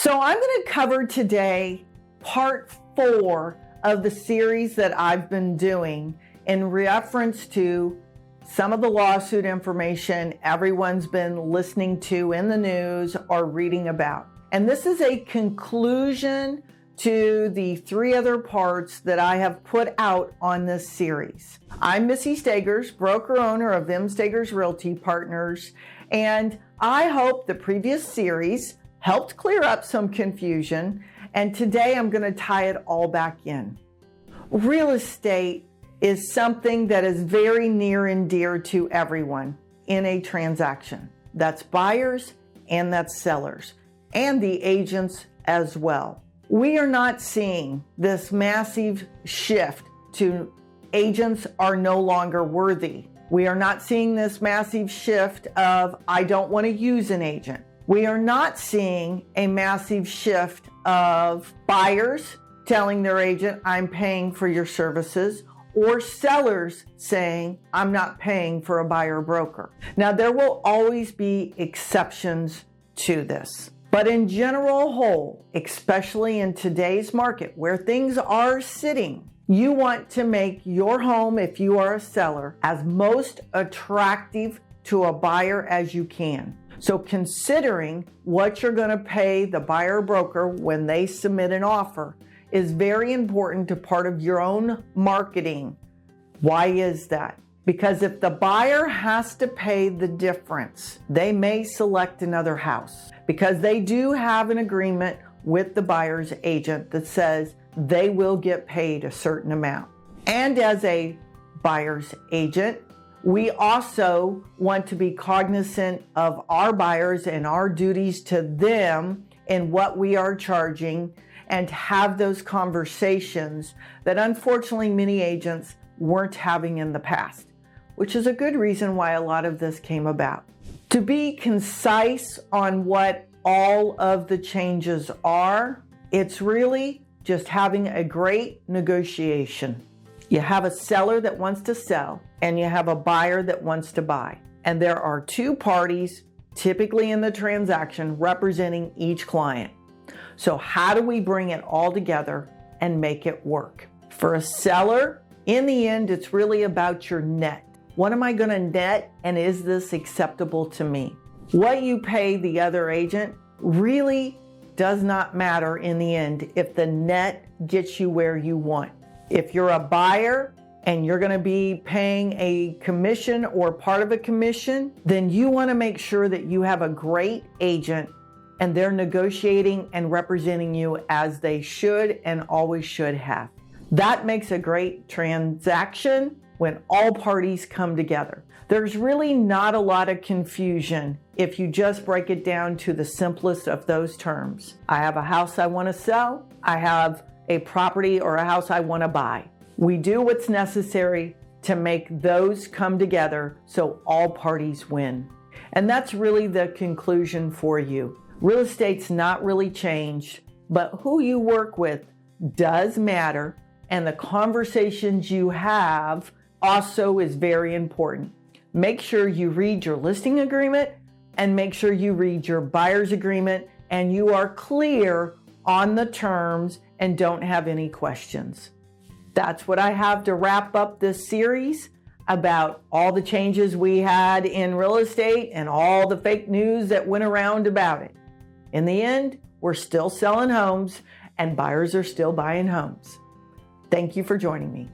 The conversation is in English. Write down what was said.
So I'm going to cover today part 4 of the series that I've been doing in reference to some of the lawsuit information everyone's been listening to in the news or reading about. And this is a conclusion to the 3 other parts that I have put out on this series. I'm Missy Stagers, broker owner of MStagersRealtyPartners, and I hope the previous series helped clear up some confusion, and today I'm going to tie it all back in. Real estate is something that is very near and dear to everyone in a transaction. That's buyers and that's sellers, and the agents as well. We are not seeing this massive shift to agents are no longer worthy. We are not seeing this massive shift of I don't want to use an agent. We are not seeing a massive shift of buyers telling their agent, I'm paying for your services, or sellers saying, I'm not paying for a buyer broker. Now, there will always be exceptions to this. But in general whole, especially in today's market where things are sitting, you want to make your home, if you are a seller, as most attractive to a buyer as you can. So considering what you're going to pay the buyer broker when they submit an offer is very important to part of your own marketing. Why is that? Because if the buyer has to pay the difference, they may select another house because they do have an agreement with the buyer's agent that says they will get paid a certain amount. And as a buyer's agent, we also want to be cognizant of our buyers and our duties to them and what we are charging, and have those conversations that unfortunately many agents weren't having in the past, which is a good reason why a lot of this came about. To be concise on what all of the changes are, it's really just having a great negotiation. You have a seller that wants to sell and you have a buyer that wants to buy. And there are 2 parties typically in the transaction representing each client. So how do we bring it all together and make it work? For a seller, in the end, it's really about your net. What am I going to net, and is this acceptable to me? What you pay the other agent really does not matter in the end if the net gets you where you want. If you're a buyer and you're going to be paying a commission or part of a commission, then you want to make sure that you have a great agent and they're negotiating and representing you as they should and always should have. That makes a great transaction when all parties come together. There's really not a lot of confusion if you just break it down to the simplest of those terms. I have a house I want to sell. I have a property or a house I want to buy. We do what's necessary to make those come together so all parties win. And that's really the conclusion for you. Real estate's not really changed, but who you work with does matter, and the conversations you have also is very important. Make sure you read your listing agreement and make sure you read your buyer's agreement and you are clear on the terms and don't have any questions. That's what I have to wrap up this series about all the changes we had in real estate and all the fake news that went around about it. In the end, we're still selling homes and buyers are still buying homes. Thank you for joining me.